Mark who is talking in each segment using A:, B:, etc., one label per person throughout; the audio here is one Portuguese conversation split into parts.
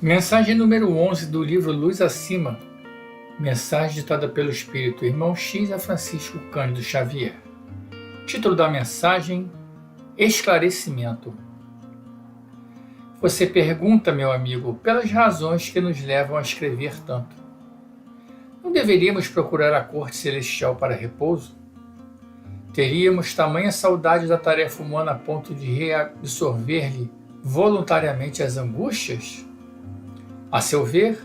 A: Mensagem número 11 do livro Luz Acima. Mensagem ditada pelo Espírito Irmão X a Francisco Cândido Xavier. Título da mensagem: Esclarecimento. Você pergunta, meu amigo, pelas razões que nos levam a escrever tanto. Não deveríamos procurar a corte celestial para repouso? Teríamos tamanha saudade da tarefa humana a ponto de reabsorver-lhe voluntariamente as angústias? A seu ver,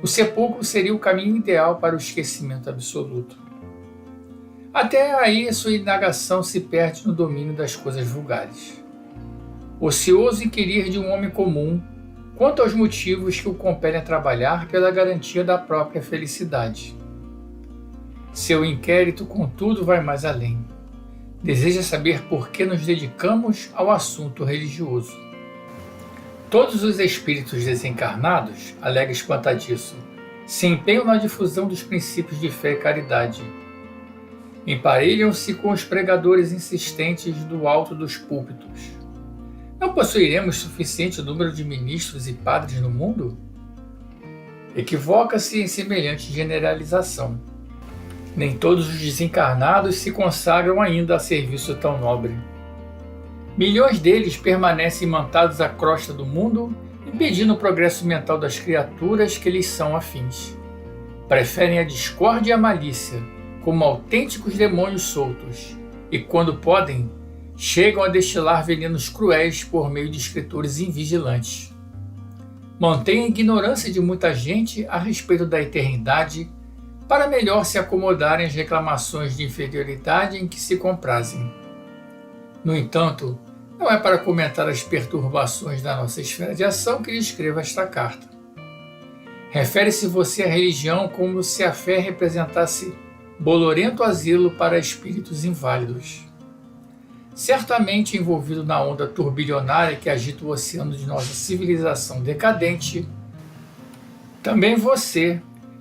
A: o sepulcro seria o caminho ideal para o esquecimento absoluto. Até aí, sua indagação se perde no domínio das coisas vulgares. Ocioso inquirir de um homem comum quanto aos motivos que o compelem a trabalhar pela garantia da própria felicidade. Seu inquérito, contudo, vai mais além. Deseja saber por que nos dedicamos ao assunto religioso. Todos os espíritos desencarnados, alega espantadiço, se empenham na difusão dos princípios de fé e caridade. Emparelham-se com os pregadores insistentes do alto dos púlpitos. Não possuiremos suficiente número de ministros e padres no mundo? Equivoca-se em semelhante generalização. Nem todos os desencarnados se consagram ainda a serviço tão nobre. Milhões deles permanecem imantados à crosta do mundo, impedindo o progresso mental das criaturas que lhes são afins. Preferem a discórdia e a malícia, como autênticos demônios soltos, e quando podem, chegam a destilar venenos cruéis por meio de escritores invigilantes. Mantêm a ignorância de muita gente a respeito da eternidade, para melhor se acomodarem às reclamações de inferioridade em que se comprazem. No entanto, não é para comentar as perturbações da nossa esfera de ação que lhe escrevo esta carta. Refere-se você à religião como se a fé representasse bolorento asilo para espíritos inválidos. Certamente envolvido na onda turbilionária que agita o oceano de nossa civilização decadente, também você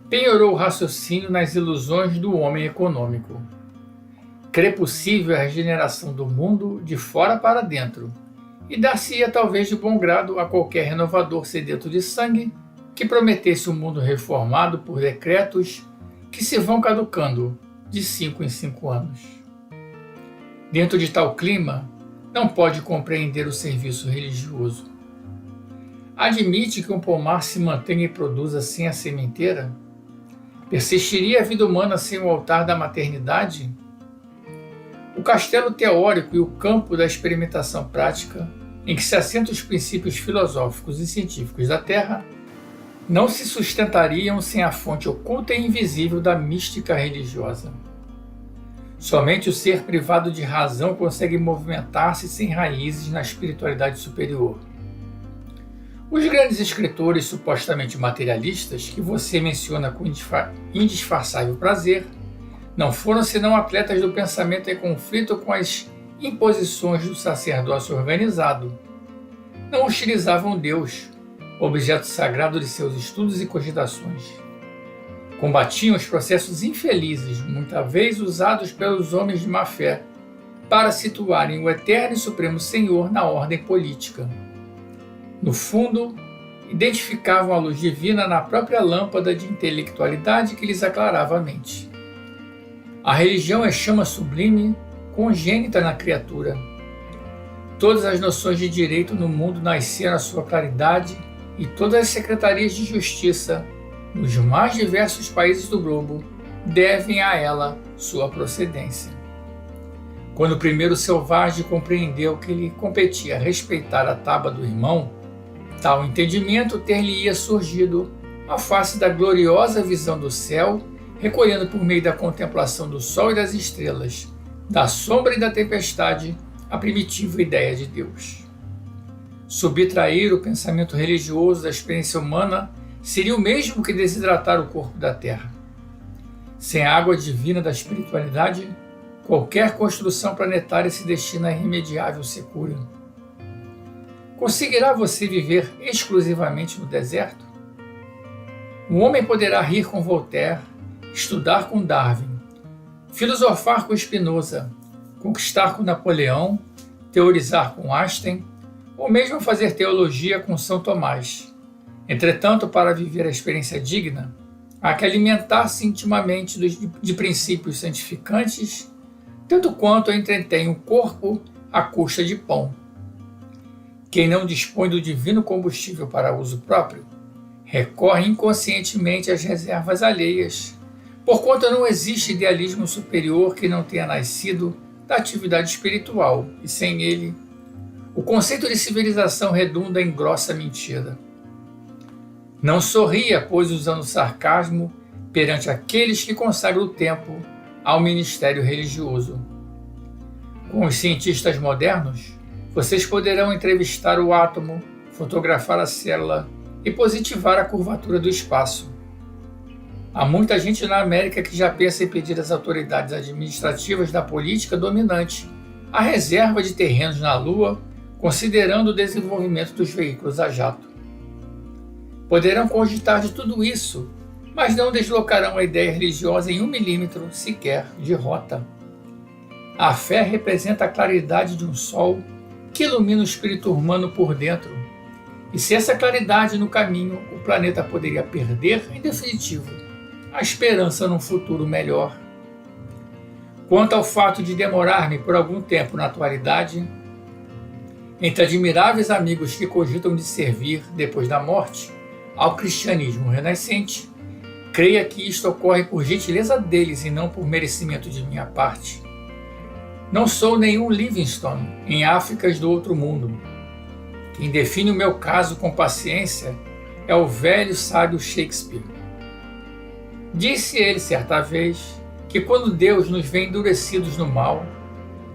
A: penhorou o raciocínio nas ilusões do homem econômico. Crê possível a regeneração do mundo de fora para dentro, e dar-se-ia talvez de bom grado a qualquer renovador sedento de sangue que prometesse um mundo reformado por decretos que se vão caducando de 5 em 5 anos. Dentro de tal clima, não pode compreender o serviço religioso. Admite que um pomar se mantenha e produza sem a sementeira? Persistiria a vida humana sem o altar da maternidade? O castelo teórico e o campo da experimentação prática, em que se assentam os princípios filosóficos e científicos da Terra, não se sustentariam sem a fonte oculta e invisível da mística religiosa. Somente o ser privado de razão consegue movimentar-se sem raízes na espiritualidade superior. Os grandes escritores supostamente materialistas, que você menciona com indisfarçável prazer, não foram senão atletas do pensamento em conflito com as imposições do sacerdócio organizado. Não hostilizavam Deus, objeto sagrado de seus estudos e cogitações. Combatiam os processos infelizes, muitas vezes usados pelos homens de má fé, para situarem o eterno e supremo Senhor na ordem política. No fundo, identificavam a luz divina na própria lâmpada de intelectualidade que lhes aclarava a mente. A religião é chama sublime, congênita na criatura. Todas as noções de direito no mundo nasceram à sua claridade e todas as secretarias de justiça, nos mais diversos países do globo, devem a ela sua procedência. Quando o primeiro selvagem compreendeu que lhe competia respeitar a tábua do irmão, tal entendimento ter-lhe-ia surgido à face da gloriosa visão do céu, recolhendo por meio da contemplação do sol e das estrelas, da sombra e da tempestade, a primitiva ideia de Deus. Subtrair o pensamento religioso da experiência humana seria o mesmo que desidratar o corpo da terra. Sem a água divina da espiritualidade, qualquer construção planetária se destina à irremediável secura. Conseguirá você viver exclusivamente no deserto? Um homem poderá rir com Voltaire, estudar com Darwin, filosofar com Spinoza, conquistar com Napoleão, teorizar com Einstein, ou mesmo fazer teologia com São Tomás, Entretanto, para viver a experiência digna, há que alimentar-se intimamente de princípios santificantes, tanto quanto entretém o corpo à custa de pão. Quem não dispõe do divino combustível para uso próprio, recorre inconscientemente às reservas alheias, porquanto não existe idealismo superior que não tenha nascido da atividade espiritual, e sem ele, o conceito de civilização redunda em grossa mentira. Não sorria, pois, usando sarcasmo perante aqueles que consagram o tempo ao ministério religioso. Com os cientistas modernos, vocês poderão entrevistar o átomo, fotografar a célula e positivar a curvatura do espaço. Há muita gente na América que já pensa em pedir às autoridades administrativas da política dominante a reserva de terrenos na Lua, considerando o desenvolvimento dos veículos a jato. Poderão cogitar de tudo isso, mas não deslocarão a ideia religiosa em 1 milímetro sequer de rota. A fé representa a claridade de um sol que ilumina o espírito humano por dentro, e se essa claridade no caminho, o planeta poderia perder, em definitivo, a esperança num futuro melhor. Quanto ao fato de demorar-me por algum tempo na atualidade, entre admiráveis amigos que cogitam de servir, depois da morte, ao cristianismo renascente, creia que isto ocorre por gentileza deles e não por merecimento de minha parte. Não sou nenhum Livingstone em Áfricas do outro mundo. Quem define o meu caso com paciência é o velho sábio Shakespeare. Disse ele certa vez que quando Deus nos vê endurecidos no mal,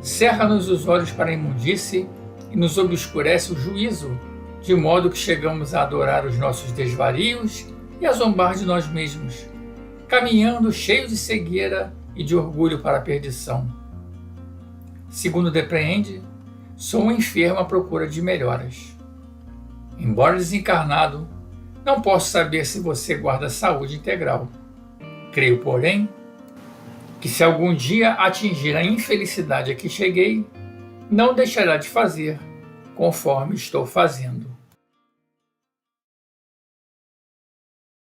A: cerra-nos os olhos para a imundície e nos obscurece o juízo, de modo que chegamos a adorar os nossos desvarios e a zombar de nós mesmos, caminhando cheios de cegueira e de orgulho para a perdição. Segundo depreende, sou um enfermo à procura de melhoras. Embora desencarnado, não posso saber se você guarda saúde integral. Creio, porém, que se algum dia atingir a infelicidade a que cheguei, não deixará de fazer conforme estou fazendo.